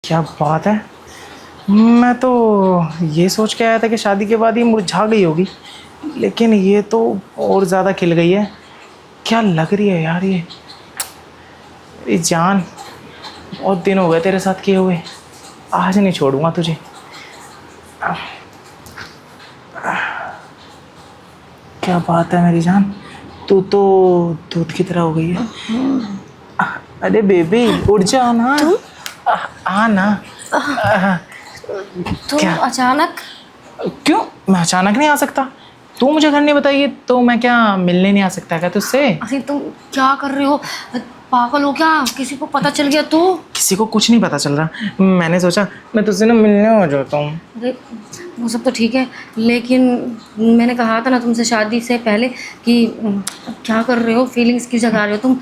क्या बात है। मैं तो ये सोच के आया था कि शादी के बाद ये मुरझा गई होगी, लेकिन ये तो और ज़्यादा खिल गई है। क्या लग रही है यार ये। मेरी जान, बहुत दिन हो गए तेरे साथ किए हुए, आज नहीं छोड़ूंगा तुझे। क्या बात है मेरी जान, तू तो दूध की तरह हो गई है। अरे बेबी उठ जाओ ना। आ ना। तुम क्या? अचानक? क्यों? मैं अचानक नहीं आ सकता। तू मुझे घर नहीं बताइए तो मैं क्या मिलने नहीं आ सकता क्या तुझसे? अरे तुम क्या कर रहे हो? पागल हो क्या? किसी को पता चल गया तो? किसी को कुछ नहीं पता चल रहा। मैंने सोचा मैं तुझसे ना मिलने आ जाता हूँ। अरे वो सब तो ठीक है, लेकिन मैंने कहा था ना तुमसे शादी से पहले कि क्या कर रहे हो, फीलिंग्स क्यों जगा रहे हो तुम?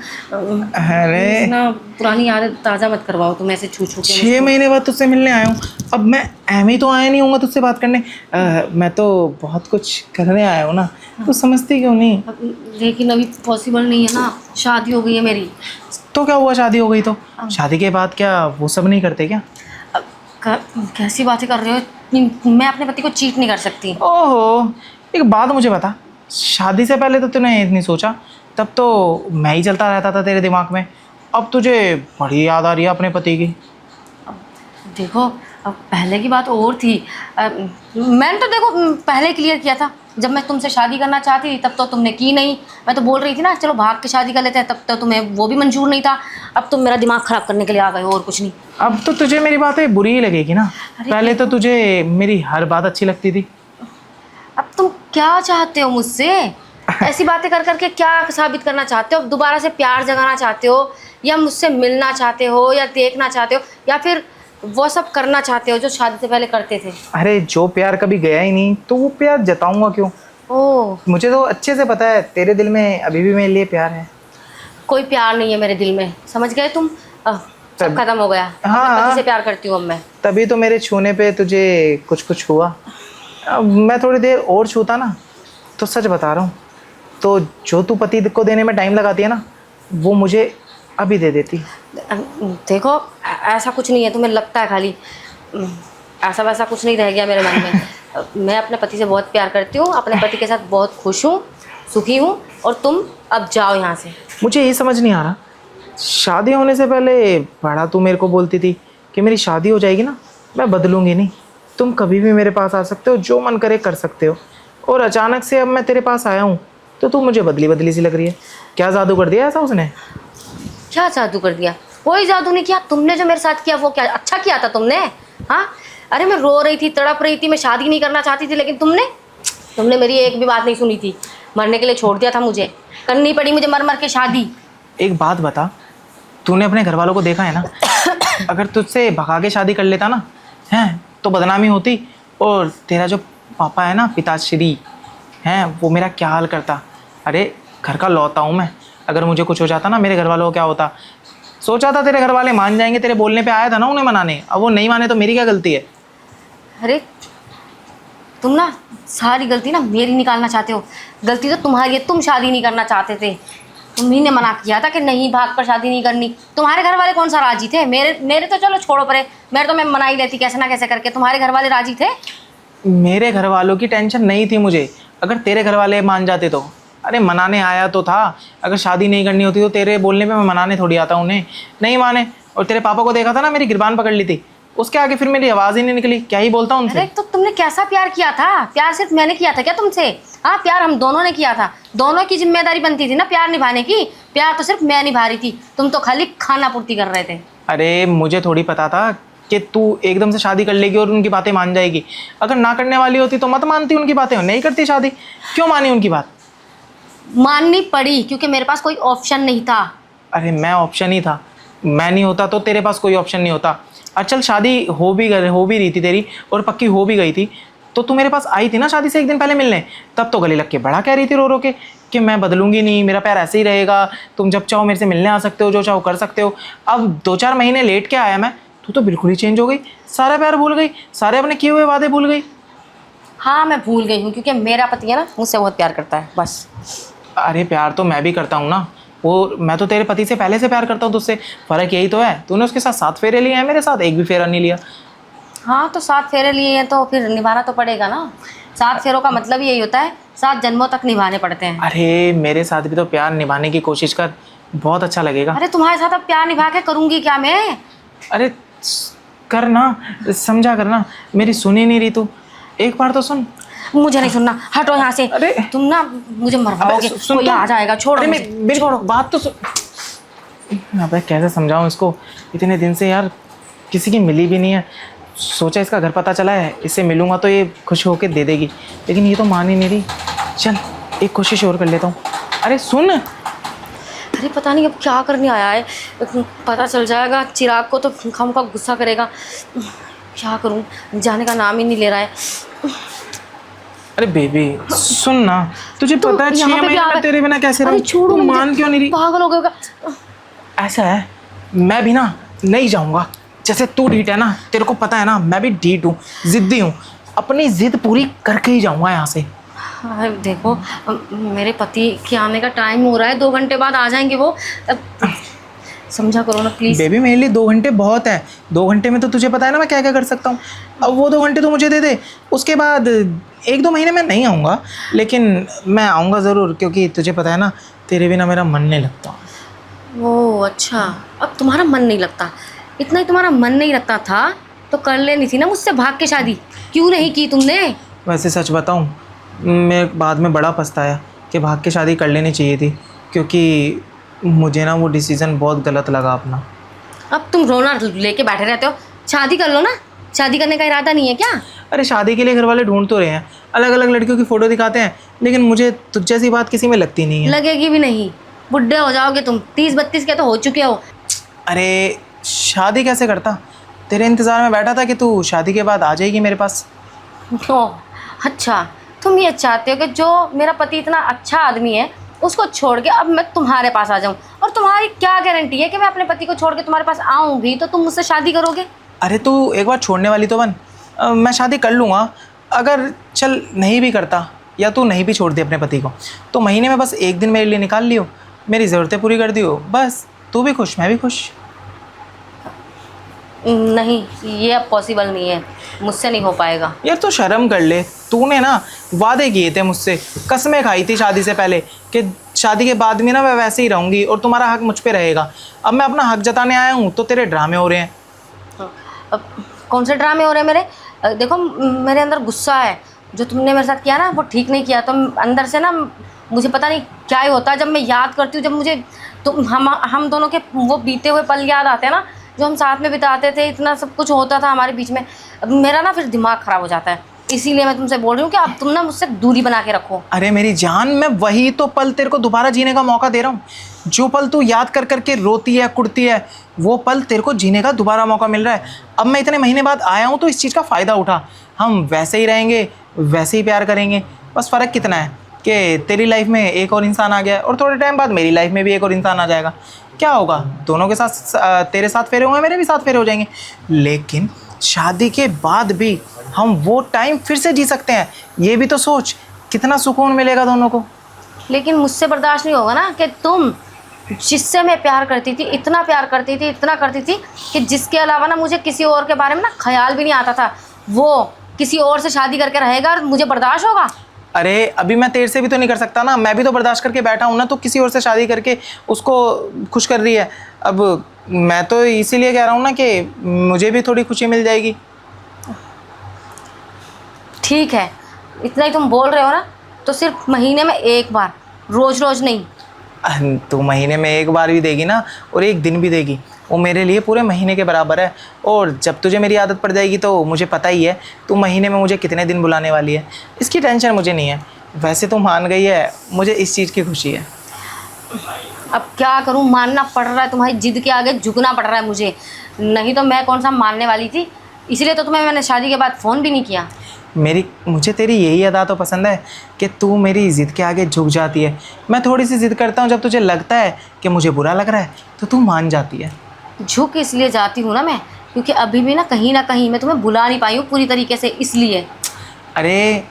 अरे ना पुरानी आदत ताज़ा मत करवाओ तुम ऐसे छू छू के 6 महीने बाद तुझसे मिलने आया हूँ। अब मैं ऐਵੇਂ ही तो आया नहीं हूँ तुझसे बात करने। मैं तो बहुत कुछ करने आया हूँ ना, तू समझती क्यों नहीं? लेकिन अभी पॉसिबल नहीं है ना, शादी हो गई है मेरी। तो क्या हुआ, शादी हो गई तो? शादी के बाद क्या वो सब नहीं करते क्या? अब कैसी बातें कर रहे हो? मैं अपने पति को चीट नहीं कर सकती। ओहो, एक बात मुझे बता, शादी से पहले तो तूने नहीं सोचा, तब तो मैं ही चलता रहता था तेरे दिमाग में। अब तुझे बड़ी याद आ रही है अपने पति की। देखो, अब पहले की बात और थी। मैंने तो देखो पहले क्लियर किया था, जब मैं तुमसे शादी करना चाहती थी तब तो तुमने की नहीं। मैं तो बोल रही थी ना चलो भाग के शादी कर लेते हैं, तब तो तुम्हें वो भी मंजूर नहीं था। अब तुम मेरा दिमाग ख़राब करने के लिए आ गए हो और कुछ नहीं। अब तो तुझे मेरी बातें बुरी ही लगेगी ना। पहले तो तुझे मेरी हर बात अच्छी लगती थी। अब तुम क्या चाहते हो मुझसे? ऐसी बातें कर करके क्या साबित करना चाहते हो? दोबारा से प्यार जगाना चाहते हो, या मुझसे मिलना चाहते हो, या देखना चाहते हो, या फिर वो सब करना चाहते हो जो शादी से पहले करते थे? अरे जो प्यार कभी गया ही नहीं तो वो प्यार जताऊंगा क्यों? ओह, मुझे तो अच्छे से पता है तेरे दिल में अभी भी मेरे लिए प्यार है। कोई प्यार नहीं है मेरे दिल में, समझ गए तुम? सब खत्म हो गया। हाँ, अपने पति हाँ। से प्यार करती हूँ अब मैं। तभी तो मेरे छूने पे तुझे कुछ कुछ हुआ। अब मैं थोड़ी देर और छूता ना, तो सच बता रहा हूँ, तो जो तू पति को देने में टाइम लगाती है ना, वो मुझे अभी दे देती। देखो ऐसा कुछ नहीं है, तुम्हें लगता है खाली। ऐसा वैसा कुछ नहीं रह गया मेरे मन में। मैं अपने पति से बहुत प्यार करती हूँ, अपने पति के साथ बहुत खुश हूँ, सुखी हूँ। और तुम अब जाओ यहाँ से। मुझे ये समझ नहीं आ रहा, शादी होने से पहले बड़ा तू मेरे को बोलती थी कि मेरी शादी हो जाएगी ना मैं बदलूंगी नहीं, तुम कभी भी मेरे पास आ सकते हो, जो मन करे कर सकते हो। और अचानक से अब मैं तेरे पास आया हूँ तो तू मुझे बदली बदली सी लग रही है। क्या जादू कर दिया ऐसा उसने? क्या जादू कर दिया? कोई जादू नहीं किया। तुमने जो मेरे साथ किया वो क्या अच्छा किया था तुमने? हाँ, अरे मैं रो रही थी, तड़प रही थी, मैं शादी नहीं करना चाहती थी, लेकिन तुमने मेरी एक भी बात नहीं सुनी थी। मरने के लिए छोड़ दिया था मुझे, करनी पड़ी मुझे मर मर के शादी। एक बात बता, तूने अपने घर वालों को देखा है ना? अगर तुझसे भगा के शादी कर लेता ना, हैं, तो बदनामी होती। और तेरा जो पापा है ना, पिताश्री हैं, वो मेरा क्या हाल करता। अरे घर का लौता हूँ मैं, अगर मुझे कुछ हो जाता ना मेरे घर वालों को क्या होता। सोचा था तेरे घर वाले मान जाएंगे, तेरे बोलने पे आया था ना उन्हें मनाने, अब वो नहीं माने तो मेरी क्या गलती है? अरे तुम ना सारी गलती ना मेरी निकालना चाहते हो। गलती तो तुम्हारी है, तुम शादी नहीं करना चाहते थे। तुम्ही ने मना किया था कि नहीं भाग कर शादी नहीं करनी। तुम्हारे घर वाले कौन सा राजी थे? मेरे तो चलो छोड़ो परे, मेरे तो मैं मना ही लेती कैसे ना कैसे करके। तुम्हारे घर वाले राजी थे? मेरे घर वालों की टेंशन नहीं थी मुझे, अगर तेरे घर वाले मान जाते तो। अरे मनाने आया तो था, अगर शादी नहीं करनी होती तो तेरे बोलने पे मैं मनाने थोड़ी आता उन्हें। नहीं माने। और तेरे पापा को देखा था ना, मेरी गिरबान पकड़ ली थी, उसके आगे फिर मेरी आवाज़ ही नहीं निकली, क्या ही बोलता उनसे। अरे तो तुमने कैसा प्यार किया था? प्यार सिर्फ मैंने किया था क्या तुमसे? हाँ, प्यार हम दोनों ने किया था। दोनों की जिम्मेदारी बनती थी ना प्यार निभाने की। प्यार तो सिर्फ मैं निभा रही थी, तुम तो खाली खाना पूर्ति कर रहे थे। अरे मुझे थोड़ी पता था कि तू एकदम से शादी कर लेगी और उनकी बातें मान जाएगी। अगर ना करने वाली होती तो मत मानती उनकी बातें, नहीं करती शादी। क्यों मानी उनकी बात? माननी पड़ी क्योंकि मेरे पास कोई ऑप्शन नहीं था। अरे मैं ऑप्शन ही था, मैं नहीं होता तो तेरे पास कोई ऑप्शन नहीं होता। अच्छा चल, शादी हो भी रही थी तेरी, और पक्की हो भी गई थी, तो तू मेरे पास आई थी ना शादी से एक दिन पहले मिलने। तब तो गले लग के बड़ा कह रही थी रो रो के कि मैं बदलूंगी नहीं, मेरा प्यार ऐसे ही रहेगा, तुम जब चाहो मेरे से मिलने आ सकते हो, जो चाहो कर सकते हो। अब 2-4 महीने लेट के आया मैं, तू तो बिल्कुल ही चेंज हो गई, सारा प्यार भूल गई, सारे अपने किए हुए वादे भूल गई। हाँ मैं भूल गई हूँ, क्योंकि मेरा पति है ना मुझसे बहुत प्यार करता है बस। अरे प्यार तो मैं भी करता हूँ ना, वो मैं तो तेरे पति से पहले से प्यार करता हूँ तुझसे, फ़र्क यही तो है, तूने उसके साथ 7 फेरे लिए हैं, मेरे साथ एक भी फेरा नहीं लिया। हाँ तो 7 फेरे लिए हैं तो फिर निभाना तो पड़ेगा ना। 7 फेरों का मतलब यही होता है 7 जन्मों तक निभाने पड़ते हैं। अरे मेरे साथ भी तो प्यार निभाने की कोशिश कर, बहुत अच्छा लगेगा। अरे तुम्हारे साथ अब प्यार निभा के करूँगी क्या मैं? अरे कर ना, समझा करना, मेरी सुनी नहीं रही तू, एक बार तो सुन। मुझे नहीं सुनना, हटो यहाँ से। अरे तुम ना मुझे मरवाओगे, सुन कोई तो। आ जाएगा, छोड़ो अरे मुझे। मेरी छोड़ो, बात तो सुन। अबे कैसे समझाऊं इसको, इतने दिन से यार किसी की मिली भी नहीं है। सोचा इसका घर पता चला है, इससे मिलूंगा तो ये खुश होके दे देगी, लेकिन ये तो मान ही नहीं रही। चल एक कोशिश और कर लेता हूँ। अरे सुन। अरे पता नहीं अब क्या करने आया है, पता चल जाएगा चिराग को तो खामखा गुस्सा करेगा। क्या करूं, जाने का नाम ही नहीं ले रहा है। अरे बेबी सुन ना, तुझे तुम पता है 6 यहाँ पे भी महीने आ मैं गए। तेरे बिना कैसे अरे रहूं, छोड़ो तू मुझे, मान क्यों नहीं रही? पागल हो गए। ऐसा है, मैं भी ना नहीं जाऊंगा, जैसे तू ढीठ है ना, तेरे को पता है ना, मैं भी ढीठ हूँ, जिद्दी हूँ, अपनी जिद पूरी करके ही जाऊंगा यहाँ से। हाँ, देखो मेरे पति के आने का टाइम हो रहा है, 2 घंटे बाद आ जाएंगे वो। अब समझा करो ना प्लीज। बेबी मेरे लिए 2 घंटे बहुत है, 2 घंटे में तो तुझे पता है ना मैं क्या क्या कर सकता हूँ। अब वो 2 घंटे तो मुझे दे दे, उसके बाद 1-2 महीने में नहीं आऊँगा, लेकिन मैं आऊँगा ज़रूर, क्योंकि तुझे पता है ना तेरे बिना मेरा मन नहीं लगता। ओह अच्छा, अब तुम्हारा मन नहीं लगता। इतना ही तुम्हारा मन नहीं लगता था तो कर लेनी थी ना मुझसे भाग के शादी, क्यों नहीं की तुमने? वैसे सच बताऊँ, मैं बाद में बड़ा पछताया कि भाग के शादी कर लेनी चाहिए थी, क्योंकि मुझे ना वो डिसीज़न बहुत गलत लगा अपना। अब तुम रोना लेके बैठे रहते हो, शादी कर लो ना। शादी करने का इरादा नहीं है क्या? अरे शादी के लिए घर वाले ढूंढ तो रहे हैं, अलग अलग लड़कियों की फ़ोटो दिखाते हैं, लेकिन मुझे तुझ जैसी बात किसी में लगती नहीं है। लगेगी भी नहीं, बुढ़े हो जाओगे तुम, 30-32 के तो हो चुके हो। अरे शादी कैसे करता, तेरे इंतज़ार में बैठा था कि तू शादी के बाद आ जाएगी मेरे पास। ओह अच्छा, तुम ये चाहते हो कि जो मेरा पति इतना अच्छा आदमी है उसको छोड़ के अब मैं तुम्हारे पास आ जाऊं, और तुम्हारी क्या गारंटी है कि मैं अपने पति को छोड़ के तुम्हारे पास आऊं भी तो तुम मुझसे शादी करोगे? अरे तू एक बार छोड़ने वाली तो बन, मैं शादी कर लूँगा। अगर चल नहीं भी करता, या तू नहीं भी छोड़ दे अपने पति को, तो महीने में बस 1 दिन मेरे लिए निकाल लियो, मेरी ज़रूरतें पूरी कर दियो, बस तू भी खुश मैं भी खुश। नहीं, ये अब पॉसिबल नहीं है, मुझसे नहीं हो पाएगा। यार तू शर्म कर ले, तूने ना वादे किए थे मुझसे, कसमें खाई थी शादी से पहले कि शादी के बाद भी ना मैं वैसे ही रहूँगी और तुम्हारा हक मुझ पे रहेगा। अब मैं अपना हक जताने आया हूँ तो तेरे ड्रामे हो रहे हैं। अब कौन से ड्रामे हो रहे हैं मेरे? देखो मेरे अंदर गुस्सा है, जो तुमने मेरे साथ किया ना वो ठीक नहीं किया। तो अंदर से ना मुझे पता नहीं क्या ही होता है जब मैं याद करती हूँ, जब मुझे तुम हम दोनों के वो बीते हुए पल याद आते हैं ना, जो हम साथ में बिताते थे, इतना सब कुछ होता था हमारे बीच में, अब मेरा ना फिर दिमाग ख़राब हो जाता है। इसीलिए मैं तुमसे बोल रही हूँ कि अब तुम ना मुझसे दूरी बना के रखो। अरे मेरी जान, मैं वही तो पल तेरे को दोबारा जीने का मौका दे रहा हूँ। जो पल तू याद कर करके रोती है कुड़ती है, वो पल तेरे को जीने का दोबारा मौका मिल रहा है। अब मैं इतने महीने बाद आया हूँ तो इस चीज़ का फ़ायदा उठा। हम वैसे ही रहेंगे, वैसे ही प्यार करेंगे, बस फ़र्क कितना है कि तेरी लाइफ में एक और इंसान आ गया और थोड़े टाइम बाद मेरी लाइफ में भी एक और इंसान आ जाएगा। क्या होगा, दोनों के साथ, तेरे साथ फेरे होंगे, मेरे भी साथ फेरे हो जाएंगे। लेकिन शादी के बाद भी हम वो टाइम फिर से जी सकते हैं। ये भी तो सोच, कितना सुकून मिलेगा दोनों को। लेकिन मुझसे बर्दाश्त नहीं होगा ना कि तुम जिससे मैं प्यार करती थी, इतना प्यार करती थी, इतना करती थी कि जिसके अलावा ना मुझे किसी और के बारे में ना ख्याल भी नहीं आता था, वो किसी और से शादी करके रहेगा और मुझे बर्दाश्त होगा? अरे अभी मैं तेरे से भी तो नहीं कर सकता ना, मैं भी तो बर्दाश्त करके बैठा हूँ ना, तो किसी और से शादी करके उसको खुश कर रही है। अब मैं तो इसीलिए कह रहा हूँ ना कि मुझे भी थोड़ी खुशी मिल जाएगी। ठीक है, इतना ही तुम बोल रहे हो ना, तो सिर्फ महीने में 1 बार, रोज़ रोज़ नहीं। तो महीने में 1 बार भी देगी ना, और 1 दिन भी देगी, वो मेरे लिए पूरे महीने के बराबर है। और जब तुझे मेरी आदत पड़ जाएगी तो मुझे पता ही है तू महीने में मुझे कितने दिन बुलाने वाली है, इसकी टेंशन मुझे नहीं है। वैसे तो मान गई है, मुझे इस चीज़ की खुशी है। अब क्या करूं, मानना पड़ रहा है, तुम्हारी जिद के आगे झुकना पड़ रहा है मुझे, नहीं तो मैं कौन सा मानने वाली थी। इसलिए तो तुम्हें मैंने शादी के बाद फ़ोन भी नहीं किया। मुझे तेरी यही अदा तो पसंद है कि तू मेरी ज़िद के आगे झुक जाती है। मैं थोड़ी सी ज़िद करता हूँ, जब तुझे लगता है कि मुझे बुरा लग रहा है तो तू मान जाती है। झुक इसलिए जाती हूँ ना मैं, क्योंकि अभी भी ना कहीं मैं तुम्हें भुला नहीं पाई हूँ पूरी तरीके से, इसलिए। अरे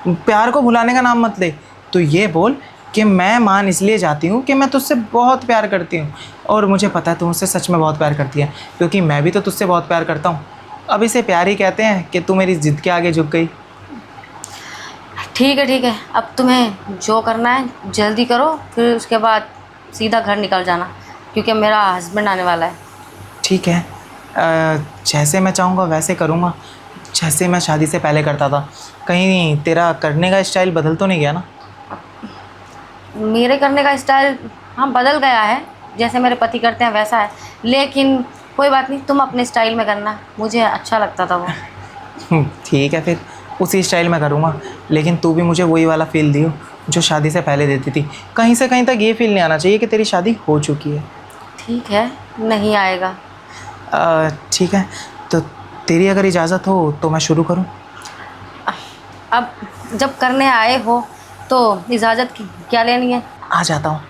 प्यार को भुलाने का नाम मत ले, तू ये बोल कि मैं मान इसलिए जाती हूँ कि मैं तुझसे बहुत प्यार करती हूँ, और मुझे पता है तू मुझसे सच में बहुत प्यार करती है, क्योंकि मैं भी तो तुझसे बहुत प्यार करता हूँ। अब इसे प्यार ही कहते हैं कि तू मेरी ज़िद के आगे झुक गई। ठीक है ठीक है, अब तुम्हें जो करना है जल्दी करो, फिर उसके बाद सीधा घर निकल जाना, क्योंकि मेरा हस्बैंड आने वाला है। ठीक है, जैसे मैं चाहूँगा वैसे करूँगा, जैसे मैं शादी से पहले करता था। कहीं तेरा करने का स्टाइल बदल तो नहीं गया ना? मेरे करने का स्टाइल हाँ बदल गया है, जैसे मेरे पति करते हैं वैसा है, लेकिन कोई बात नहीं, तुम अपने स्टाइल में करना, मुझे अच्छा लगता था वो। ठीक है, फिर उसी स्टाइल में करूँगा, लेकिन तू भी मुझे वही वाला फ़ील दियो जो शादी से पहले देती थी। कहीं से कहीं तक ये फ़ील नहीं आना चाहिए कि तेरी शादी हो चुकी है। ठीक है, नहीं आएगा। ठीक है, तो तेरी अगर इजाज़त हो तो मैं शुरू करूँ? अब जब करने आए हो तो इजाज़त की क्या लेनी है। आ जाता हूँ।